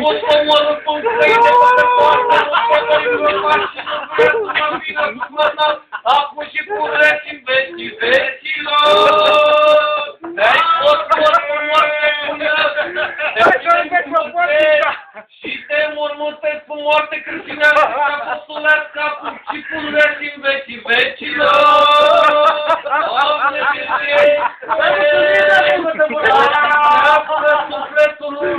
Pot să mă răspund că e de toată poartă, nu pot să-i urmași și nu vreau să mă vină cu mâna, acum și pureți-mi vecii vecilor. Te-ai fost moarte bună, și te mormântezi cu moarte creștinească, ca postulească acum și pureți-mi vecii vecilor. Doamne, binește, sufletul lui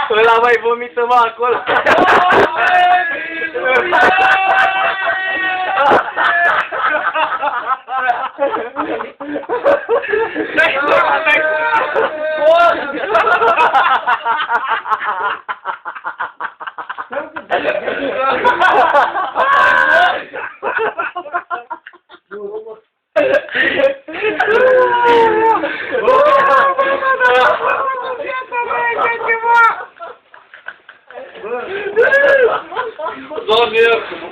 Ăla mai vomită, mă, acolo. Doamne, iartă-mă!